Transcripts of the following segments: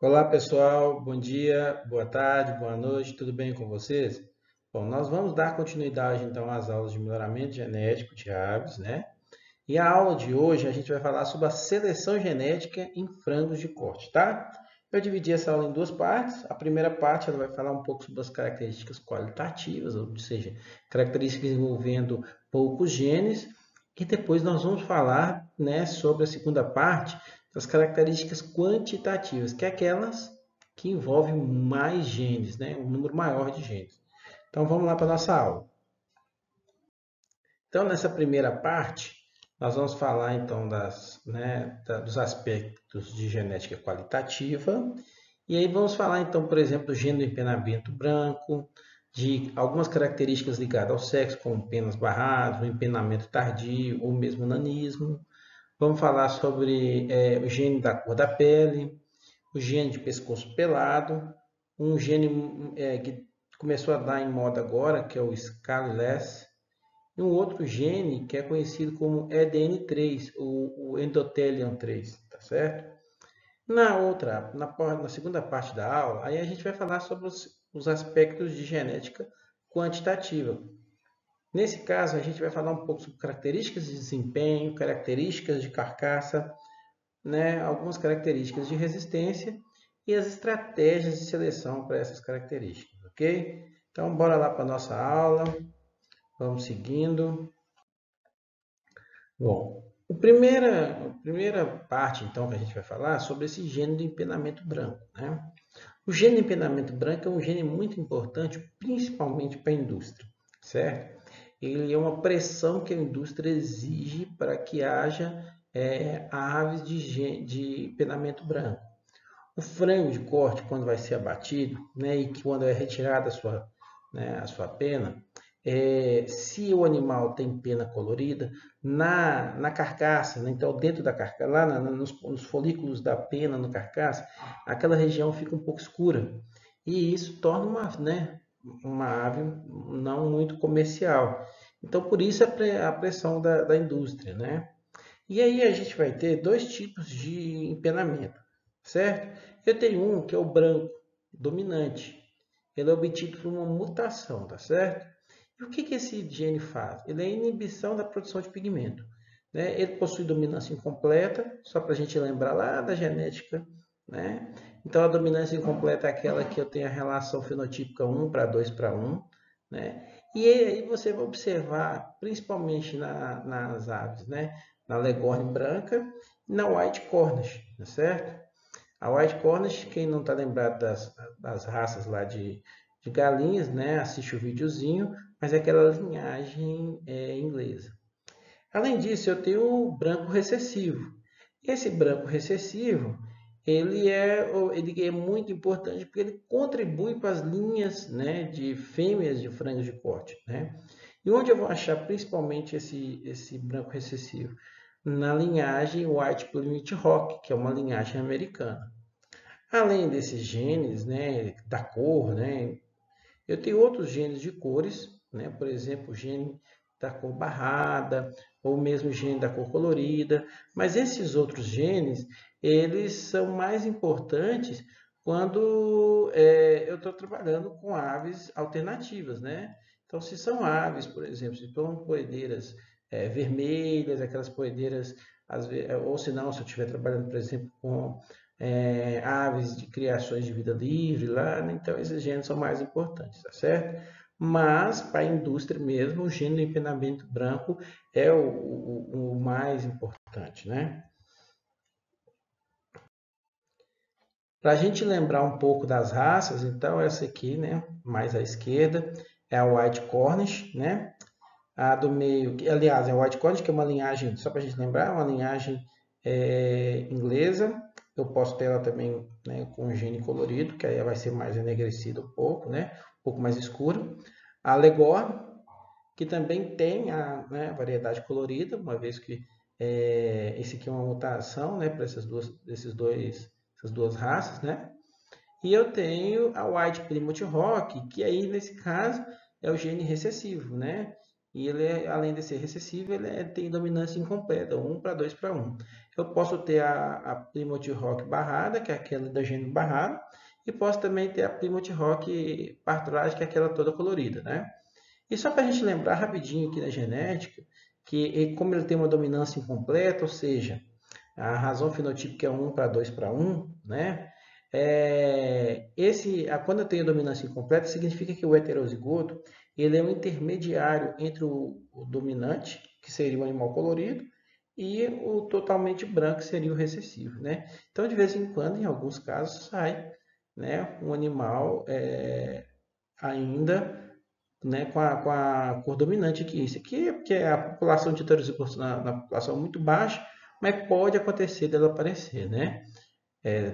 Olá pessoal, bom dia, boa tarde, boa noite, tudo bem com vocês? Bom, nós vamos dar continuidade então às aulas de melhoramento genético de aves, né? E a aula de hoje a gente vai falar sobre a seleção genética em frangos de corte, tá? Eu dividi essa aula em duas partes. A primeira parte ela vai falar um pouco sobre as características qualitativas, ou seja, características envolvendo poucos genes, e depois nós vamos falar, né, sobre a segunda parte das características quantitativas, que é aquelas que envolvem mais genes, né, um número maior de genes. Então vamos lá para a nossa aula. Então, nessa primeira parte, nós vamos falar então dos aspectos de genética qualitativa. E aí vamos falar então, por exemplo, do gene do empenamento branco, de algumas características ligadas ao sexo, como penas barradas, o empenamento tardio ou mesmo nanismo. Vamos falar sobre o gene da cor da pele, o gene de pescoço pelado, um gene que começou a dar em moda agora, que é o Scarless, e um outro gene que é conhecido como EDN3, o Endothelium 3, tá certo? Na segunda parte da aula, aí a gente vai falar sobre os aspectos de genética quantitativa. Nesse caso, a gente vai falar um pouco sobre características de desempenho, características de carcaça, né, algumas características de resistência e as estratégias de seleção para essas características, ok? Então, bora lá para a nossa aula, vamos seguindo. Bom, a primeira parte, então, que a gente vai falar é sobre esse gene do empenamento branco, né? O gene do empenamento branco é um gene muito importante, principalmente para a indústria, certo? Ele é uma pressão que a indústria exige para que haja aves de empenamento branco. O frango de corte, quando vai ser abatido, né, e quando é retirada a sua pena, se o animal tem pena colorida, na carcaça, né, então dentro da carcaça, lá nos folículos da pena no carcaça, aquela região fica um pouco escura. E isso torna uma ave não muito comercial. Então, por isso a pressão da indústria, né? E aí a gente vai ter dois tipos de empenamento, certo? Eu tenho um que é o branco, dominante. Ele é obtido por uma mutação, tá certo? E o que esse gene faz? Ele é a inibição da produção de pigmento, né? Ele possui dominância incompleta, só para a gente lembrar lá da genética, né? Então a dominância incompleta é aquela que eu tenho a relação fenotípica 1 para 2 para 1, né? E aí você vai observar, principalmente nas aves, né? Na Leghorn branca e na White Cornish, tá certo? A White Cornish, quem não está lembrado das raças lá de galinhas, né? Assiste o videozinho, mas é aquela linhagem inglesa. Além disso, eu tenho o branco recessivo. Esse branco recessivo, ele é muito importante porque ele contribui para as linhas, né, de fêmeas de frangos de corte, né? E onde eu vou achar principalmente esse branco recessivo? Na linhagem White Plymouth Rock, que é uma linhagem americana. Além desses genes, né, da cor, né, eu tenho outros genes de cores, né, por exemplo, o gene da cor barrada, ou mesmo o gene da cor colorida, mas esses outros genes, eles são mais importantes quando eu estou trabalhando com aves alternativas, né? Então, se são aves, por exemplo, se são poedeiras vermelhas, aquelas poedeiras, ou se não, se eu estiver trabalhando, por exemplo, com aves de criações de vida livre lá, né? Então esses genes são mais importantes, tá certo? Mas para a indústria mesmo, o gene do empenamento branco é o mais importante, né? Para a gente lembrar um pouco das raças, então essa aqui, né, mais à esquerda, é a White Cornish, né? A do meio, que, aliás, é a White Cornish, que é uma linhagem, só para a gente lembrar, uma linhagem inglesa. Eu posso ter ela também, né, com gene colorido, que aí vai ser mais enegrecida um pouco, né, um pouco mais escuro. A Leghorn, que também tem a variedade colorida, uma vez que esse aqui é uma mutação, né, para essas duas raças, né? E eu tenho a White Plymouth Rock, que aí nesse caso é o gene recessivo, né? e ele, além de ser recessivo, tem dominância incompleta, 1 para 2 para 1. Eu posso ter a Plymouth Rock barrada, que é aquela da gênio barrado, e posso também ter a Plymouth Rock Partridge, que é aquela toda colorida, né? E só para a gente lembrar rapidinho aqui da genética, que como ele tem uma dominância incompleta, ou seja, a razão fenotípica é 1 para 2 para 1, né? Quando eu tenho dominância incompleta, significa que o heterozigoto ele é um intermediário entre o dominante, que seria o animal colorido, e o totalmente branco, que seria o recessivo, né? Então, de vez em quando, em alguns casos, sai, né, um animal ainda, né, com a cor dominante aqui. Isso aqui é porque a população de heterozigotos na população é muito baixa, mas pode acontecer dela aparecer, né?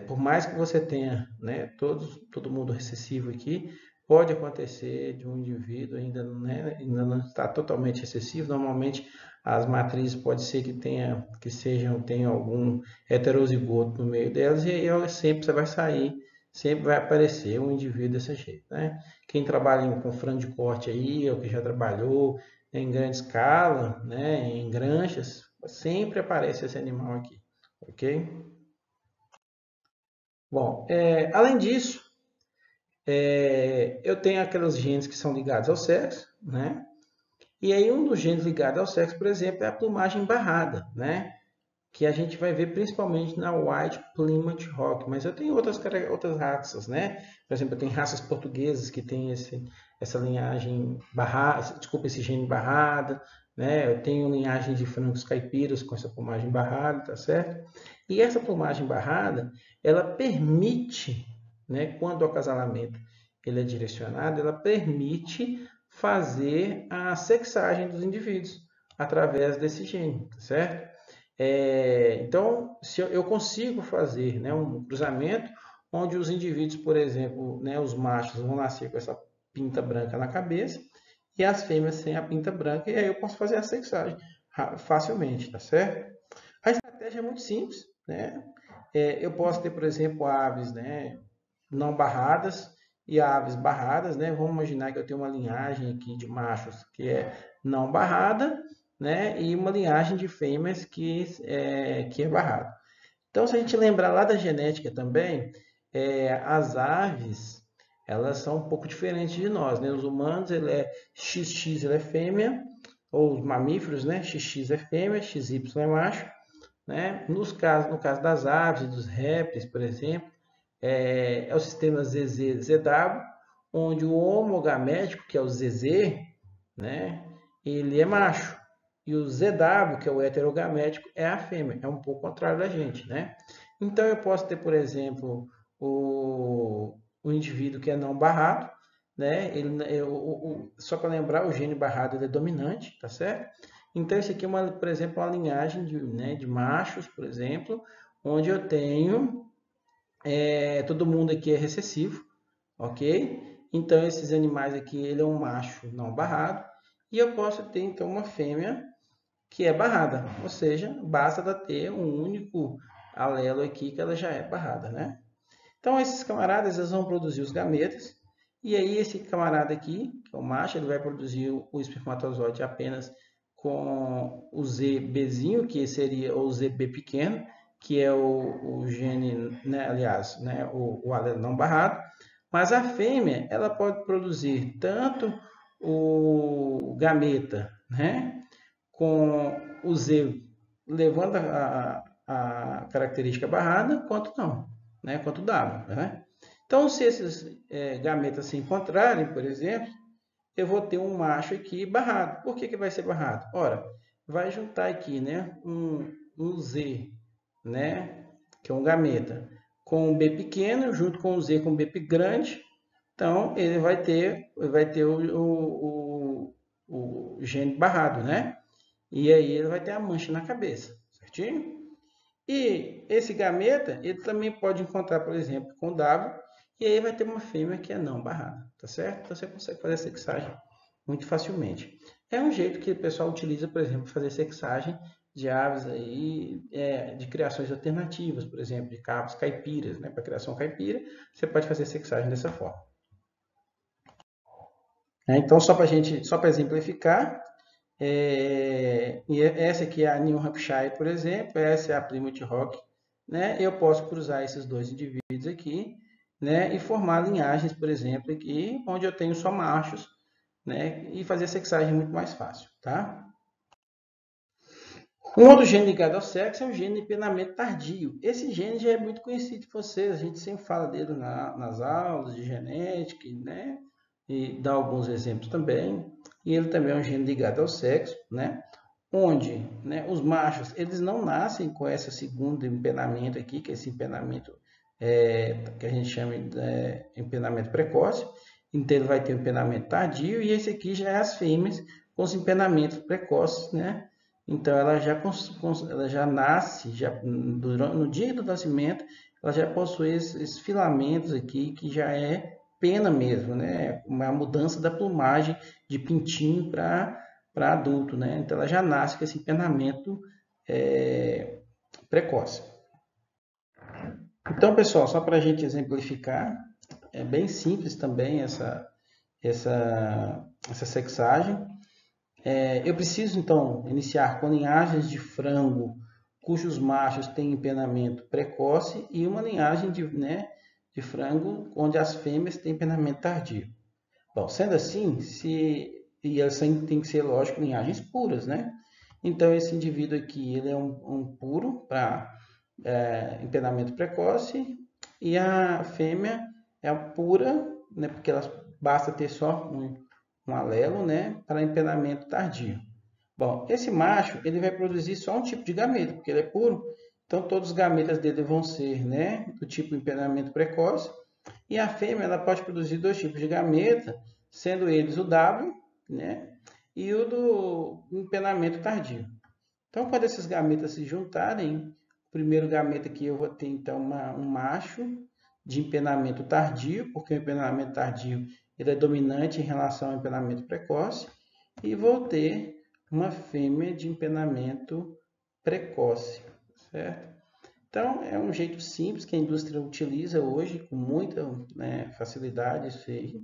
Por mais que você tenha, né, todo mundo recessivo aqui, pode acontecer de um indivíduo ainda, né, ainda não está totalmente recessivo. Normalmente as matrizes pode ser tenham algum heterozigoto no meio delas, e aí sempre você vai sair, sempre vai aparecer um indivíduo desse jeito, né? Quem trabalha com frango de corte aí, ou que já trabalhou em grande escala, né, em granjas, sempre aparece esse animal aqui, ok? Bom, além disso, eu tenho aqueles genes que são ligados ao sexo, né? E aí um dos genes ligados ao sexo, por exemplo, é a plumagem barrada, né? Que a gente vai ver principalmente na White Plymouth Rock, mas eu tenho outras raças, né? Por exemplo, eu tenho raças portuguesas que têm essa linhagem barrada, desculpa, esse gene barrada, né? Eu tenho linhagem de frangos caipiras com essa plumagem barrada, tá certo? E essa plumagem barrada, ela permite, né, quando o acasalamento ele é direcionado, ela permite fazer a sexagem dos indivíduos através desse gene, tá certo? Então, se eu consigo fazer, né, um cruzamento onde os indivíduos, por exemplo, né, os machos vão nascer com essa pinta branca na cabeça e as fêmeas sem a pinta branca, e aí eu posso fazer a sexagem facilmente, tá certo? A estratégia é muito simples, né? Eu posso ter, por exemplo, aves, né, não barradas e aves barradas, né? Vamos imaginar que eu tenho uma linhagem aqui de machos que é não barrada, né? E uma linhagem de fêmeas que é barrada. Então, se a gente lembrar lá da genética também, as aves, elas são um pouco diferentes de nós, né? Os humanos, ele é XX, ele é fêmea, ou os mamíferos, né? XX é fêmea, XY é macho, né? No caso das aves e dos répteis, por exemplo, é o sistema ZZ-ZW, onde o homogamético, que é o ZZ, né, ele é macho. E o ZW, que é o heterogamético, é a fêmea. É um pouco contrário da gente, né? Então, eu posso ter, por exemplo, o indivíduo que é não barrado, né? Só para lembrar, o gene barrado ele é dominante, tá certo? Então, isso aqui é, por exemplo, uma linhagem de machos, por exemplo, onde eu tenho todo mundo aqui é recessivo, ok? Então, esses animais aqui, ele é um macho não barrado, e eu posso ter, então, uma fêmea que é barrada, ou seja, basta ela ter um único alelo aqui que ela já é barrada, né? Então, esses camaradas, eles vão produzir os gametas, e aí esse camarada aqui, que é o macho, ele vai produzir o espermatozoide apenas com o ZBzinho, que seria o ZB pequeno, que é o gene, né, aliás, né, o alelo não barrado. Mas a fêmea, ela pode produzir tanto o gameta, né, com o Z levando a característica barrada, quanto não, né, quanto W, né? Então, se esses gametas se encontrarem, por exemplo, eu vou ter um macho aqui barrado. Por que, que vai ser barrado? Ora, vai juntar aqui, né, um Z, né, que é um gameta, com um B pequeno, junto com um Z com um B grande. Então, ele vai ter o gene barrado, né? E aí ele vai ter a mancha na cabeça, certinho? E esse gameta, ele também pode encontrar, por exemplo, com W, e aí vai ter uma fêmea que é não barrada, tá certo? Então você consegue fazer a sexagem muito facilmente. É um jeito que o pessoal utiliza, por exemplo, para fazer sexagem de aves aí, de criações alternativas, por exemplo, de cabos caipiras, né? Para criação caipira, você pode fazer sexagem dessa forma. Então, só para exemplificar, E essa aqui é a New Hampshire, por exemplo, essa é a Plymouth Rock, né? Eu posso cruzar esses dois indivíduos aqui, né? E formar linhagens, por exemplo, aqui, onde eu tenho só machos, né? E fazer a sexagem muito mais fácil, tá? Um outro gene ligado ao sexo é o gene de empenamento tardio. Esse gene já é muito conhecido de vocês, a gente sempre fala dele nas aulas de genética, né? E dá alguns exemplos também. E ele também é um gene ligado ao sexo, né? Onde, né, os machos eles não nascem com esse segundo empenamento aqui, que é esse empenamento que a gente chama de empenamento precoce. Então ele vai ter um empenamento tardio, e esse aqui já é as fêmeas com os empenamentos precoces, né? Então ela já nasce, no dia do nascimento, ela já possui esses filamentos aqui, que já é pena mesmo, né? Uma mudança da plumagem de pintinho para adulto, né? Então ela já nasce com esse empenamento precoce. Então, pessoal, só para a gente exemplificar, é bem simples também essa sexagem. Eu preciso, então, iniciar com linhagens de frango cujos machos têm empenamento precoce e uma linhagem de frango onde as fêmeas têm empenamento tardio. Bom, sendo assim, e elas têm que ser, lógico, linhagens puras, né? Então, esse indivíduo aqui, ele é um puro para empenamento precoce, e a fêmea é a pura, né? Porque basta ter só um alelo, né? Para empenamento tardio. Bom, esse macho, ele vai produzir só um tipo de gameta, porque ele é puro. Então, todos os gametas dele vão ser, né? Do tipo empenamento precoce. E a fêmea, ela pode produzir dois tipos de gameta, sendo eles o W, né? E o do empenamento tardio. Então, quando esses gametas se juntarem, o primeiro gameta aqui eu vou ter, então, um macho de empenamento tardio, porque o empenamento tardio ele é dominante em relação ao empenamento precoce, e vou ter uma fêmea de empenamento precoce, certo? Então, é um jeito simples que a indústria utiliza hoje, com muita, né, facilidade, isso aí,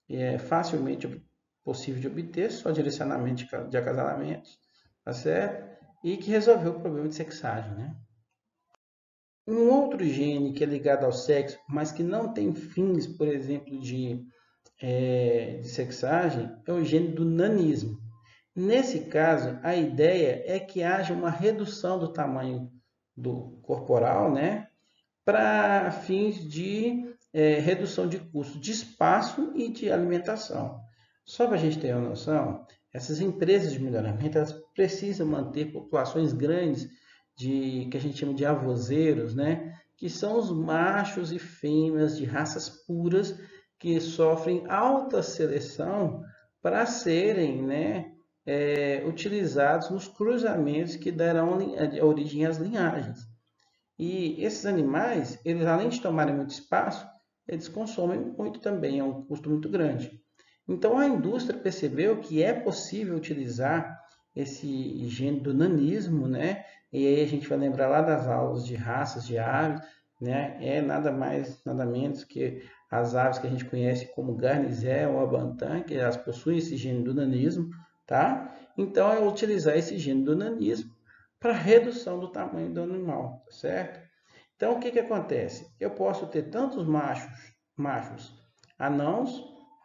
e é facilmente possível de obter, só direcionamento de acasalamentos, tá certo? E que resolveu o problema de sexagem, né? Um outro gene que é ligado ao sexo, mas que não tem fins, por exemplo, de sexagem, é o gene do nanismo. Nesse caso, a ideia é que haja uma redução do tamanho do corporal, né, para fins de redução de custo de espaço e de alimentação. Só para a gente ter uma noção, essas empresas de melhoramento elas precisam manter populações grandes que a gente chama de avozeiros, né? Que são os machos e fêmeas de raças puras que sofrem alta seleção para serem, né, utilizados nos cruzamentos que darão origem às linhagens. E esses animais, eles além de tomarem muito espaço, eles consomem muito também, é um custo muito grande. Então a indústria percebeu que é possível utilizar esse gene do nanismo, né? E aí a gente vai lembrar lá das aulas de raças de aves, né? É nada mais, nada menos que as aves que a gente conhece como garnizel ou abantan, que elas possuem esse gene do nanismo, tá? Então é utilizar esse gene do nanismo para redução do tamanho do animal, tá certo? Então, o que acontece? Eu posso ter tantos machos anãos,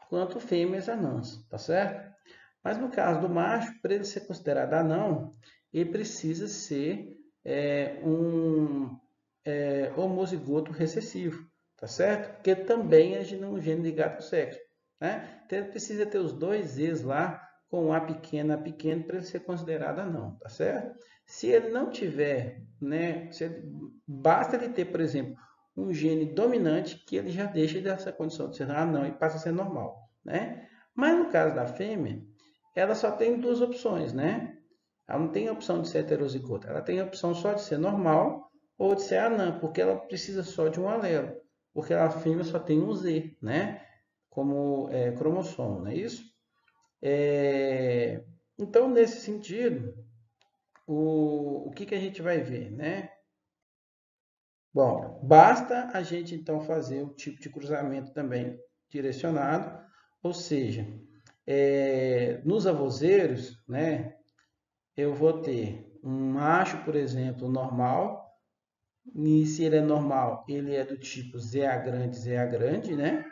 quanto fêmeas anãs, tá certo? Mas no caso do macho, para ele ser considerado anão, ele precisa ser um homozigoto recessivo, tá certo? Porque também é um gene ligado ao sexo, né? Então ele precisa ter os dois E's lá, com A pequeno, para ele ser considerado anão, tá certo? Se ele não tiver, né? Basta ele ter, por exemplo, um gene dominante que ele já deixa dessa condição de ser anão e passa a ser normal, né? Mas no caso da fêmea, ela só tem duas opções, né? Ela não tem a opção de ser heterozigota, ela tem a opção só de ser normal ou de ser anã, porque ela precisa só de um alelo, porque a fêmea só tem um Z, né? Como cromossomo, não é isso? Então, nesse sentido, o que a gente vai ver, né? Bom, basta a gente então fazer o tipo de cruzamento também direcionado, ou seja, Nos avozeiros, né, eu vou ter um macho, por exemplo, normal. E se ele é normal, ele é do tipo ZA grande, né?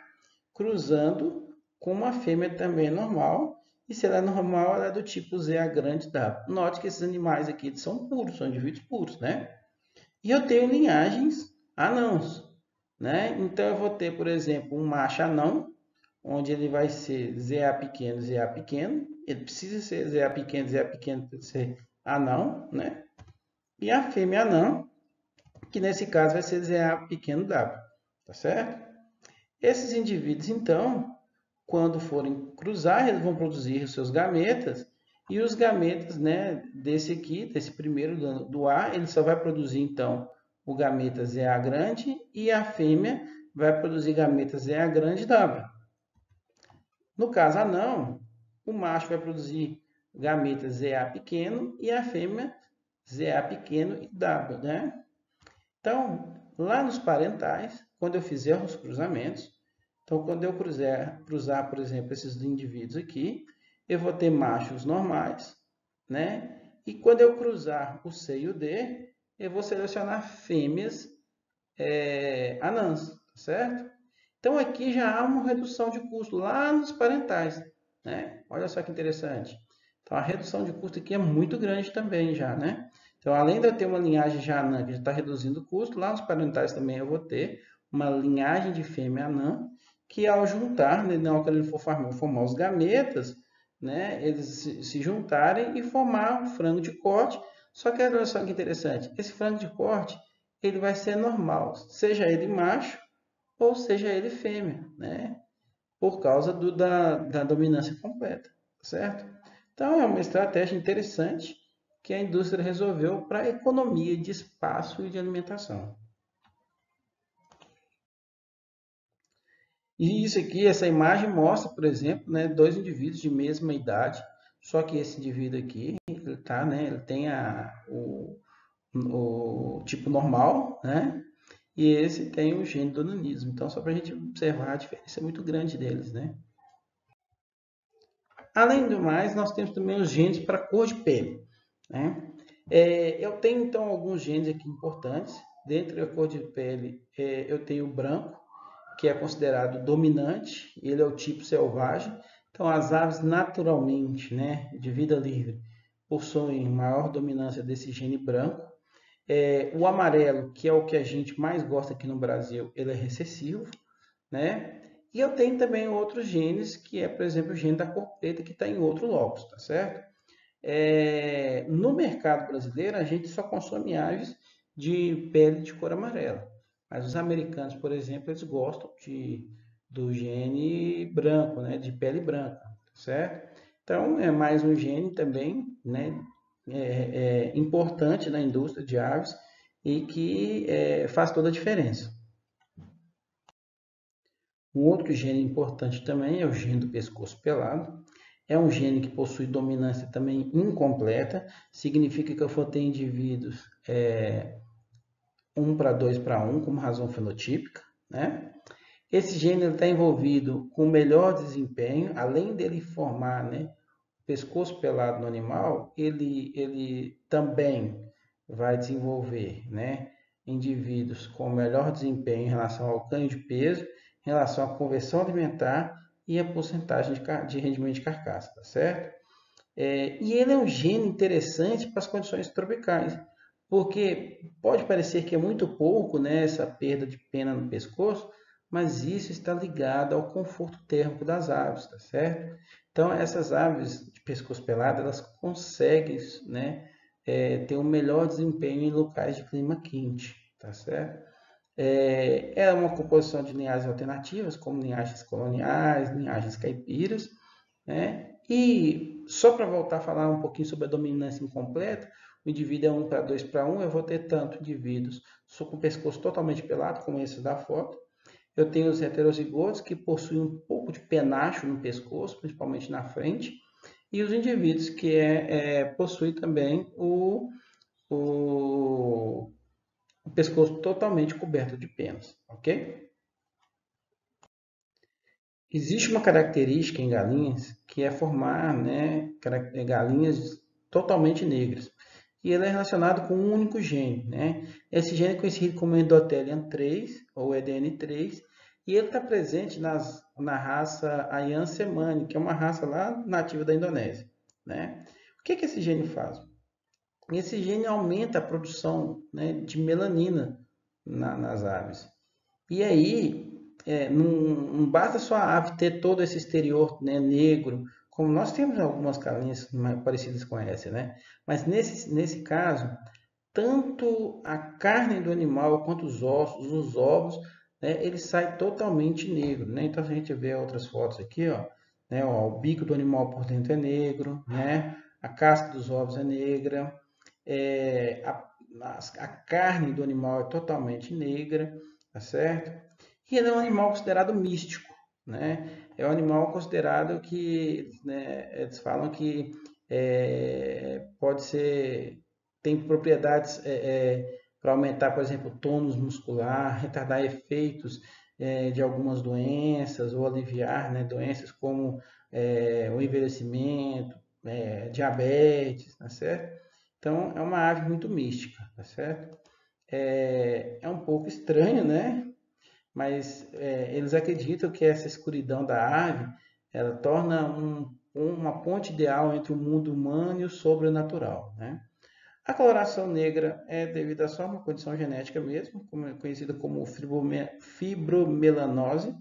Cruzando com uma fêmea também normal. E se ela é normal, ela é do tipo ZA grande W. Note que esses animais aqui são puros, são indivíduos puros, né? E eu tenho linhagens anãos, né? Então eu vou ter, por exemplo, um macho anão, onde ele vai ser ZA pequeno. Ele precisa ser ZA pequeno para ser anão, né? E a fêmea anã, que nesse caso vai ser ZA pequeno W, tá certo? Esses indivíduos, então, quando forem cruzar, eles vão produzir os seus gametas, e os gametas, né, desse aqui, desse primeiro do A, ele só vai produzir, então, o gameta ZA grande, e a fêmea vai produzir gameta ZA grande W. No caso anão, o macho vai produzir gameta ZA pequeno, e a fêmea ZA pequeno e W, né? Então, lá nos parentais, quando eu fizer os cruzamentos, então quando eu cruzar, por exemplo, esses indivíduos aqui, eu vou ter machos normais, né? E quando eu cruzar o C e o D, eu vou selecionar fêmeas anãs, certo? Então aqui já há uma redução de custo lá nos parentais, né? Olha só que interessante. Então a redução de custo aqui é muito grande também já, né? Então além de eu ter uma linhagem já anã que já está reduzindo o custo, lá nos parentais também eu vou ter uma linhagem de fêmea anã que ao juntar, né, quando ele for formar os gametas, né, eles se juntarem e formar um frango de corte. Só que olha só que interessante, esse frango de corte ele vai ser normal, seja ele macho ou seja ele fêmea, né? Por causa da dominância completa, certo? Então é uma estratégia interessante que a indústria resolveu para a economia de espaço e de alimentação. E isso aqui, essa imagem mostra, por exemplo, né, dois indivíduos de mesma idade, só que esse indivíduo aqui, ele tá, né, ele tem o tipo normal, né? E esse tem o gene do nanismo. Então, só para a gente observar a diferença muito grande deles, né? Além do mais, nós temos também os genes para cor de pele, né? Eu tenho, então, alguns genes aqui importantes. Dentre a cor de pele, eu tenho o branco, que é considerado dominante, ele é o tipo selvagem. Então, as aves naturalmente, né, de vida livre, possuem maior dominância desse gene branco. O amarelo, que é o que a gente mais gosta aqui no Brasil, ele é recessivo, né? E eu tenho também outros genes, que é, por exemplo, o gene da cor preta, que está em outro locus, tá certo? No mercado brasileiro, a gente só consome aves de pele de cor amarela. Mas os americanos, por exemplo, eles gostam do gene branco, né? De pele branca, certo? Então, é mais um gene também, né? Importante na indústria de aves e que faz toda a diferença. Um outro gene importante também é o gene do pescoço pelado. É um gene que possui dominância também incompleta, significa que eu vou ter indivíduos 1 para 2 para 1, como razão fenotípica, né? Esse gene está envolvido com melhor desempenho, além dele formar, né, pescoço pelado no animal, ele também vai desenvolver, né, indivíduos com melhor desempenho em relação ao ganho de peso, em relação à conversão alimentar e a porcentagem de rendimento de carcaça, tá certo? E ele é um gene interessante para as condições tropicais, porque pode parecer que é muito pouco, né, essa perda de pena no pescoço, mas isso está ligado ao conforto térmico das aves, tá certo? Então, essas aves de pescoço pelado, elas conseguem, né, ter um melhor desempenho em locais de clima quente, tá certo? É uma composição de linhagens alternativas, como linhagens coloniais, linhagens caipiras, né? E só para voltar a falar um pouquinho sobre a dominância incompleta, o indivíduo é 1 para 2 para 1, eu vou ter tanto indivíduos com o pescoço totalmente pelado, como esse da foto. Eu tenho os heterozigotos, que possuem um pouco de penacho no pescoço, principalmente na frente, e os indivíduos que possuem também o, o pescoço totalmente coberto de penas, ok? Existe uma característica em galinhas que é formar, né, galinhas totalmente negras. E ele é relacionado com um único gene, né? Esse gene é conhecido como Endothelium 3 ou EDN3 e ele está presente na raça Ayam Semani, que é uma raça lá nativa da Indonésia, né? O que esse gene faz? Esse gene aumenta a produção, né, de melanina nas aves. E aí, não basta só a ave ter todo esse exterior, né, negro, como nós temos algumas galinhas parecidas com essa, né? Mas nesse caso, tanto a carne do animal quanto os ossos, os ovos, né, ele sai totalmente negro, né? Então, se a gente vê outras fotos aqui, ó, né, ó, o bico do animal por dentro é negro, né? A casca dos ovos é negra, é, a, a carne do animal é totalmente negra, tá certo? E ele é um animal considerado místico, né? É um animal considerado que, né, eles falam que pode ser, tem propriedades para aumentar, por exemplo, o tônus muscular, retardar efeitos de algumas doenças ou aliviar, né, doenças como o envelhecimento, diabetes, tá certo? Então, é uma ave muito mística, tá certo? É um pouco estranho, né? Mas eles acreditam que essa escuridão da ave ela torna uma ponte ideal entre o mundo humano e o sobrenatural, né? A coloração negra é devido a só uma condição genética mesmo, conhecida como fibromelanose,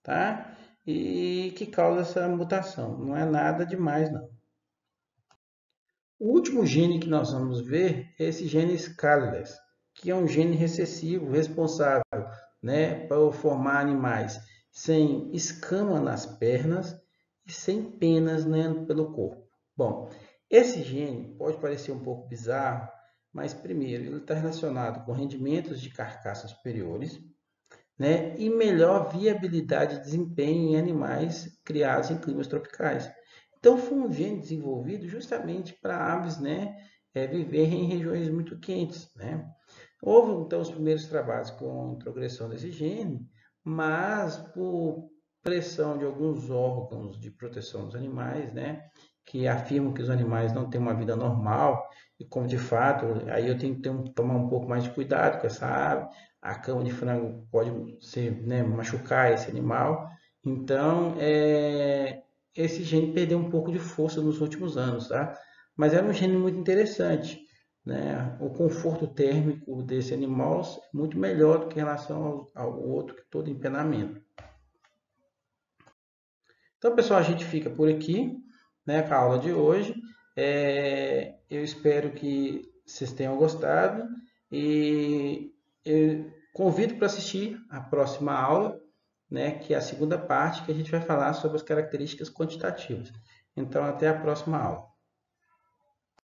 tá? E que causa essa mutação. Não é nada demais, não. O último gene que nós vamos ver é esse gene Scales, que é um gene recessivo responsável, né, para formar animais sem escama nas pernas e sem penas, né, pelo corpo. Bom, esse gene pode parecer um pouco bizarro, mas primeiro ele está relacionado com rendimentos de carcaças superiores, né, e melhor viabilidade de desempenho em animais criados em climas tropicais. Então, foi um gene desenvolvido justamente para aves, né, viverem em regiões muito quentes, né? Houve, então, os primeiros trabalhos com introgressão desse gene, mas por pressão de alguns órgãos de proteção dos animais, né, que afirmam que os animais não têm uma vida normal, e como de fato, aí eu tenho que tomar um pouco mais de cuidado com essa ave, a cama de frango pode ser, né, machucar esse animal, então esse gene perdeu um pouco de força nos últimos anos, tá? Mas era um gene muito interessante, né? O conforto térmico desse animal é muito melhor do que em relação ao outro, que todo empenamento. Então, pessoal, a gente fica por aqui, né, com a aula de hoje. Eu espero que vocês tenham gostado e eu convido para assistir a próxima aula, né, que é a segunda parte, que a gente vai falar sobre as características quantitativas. Então, até a próxima aula.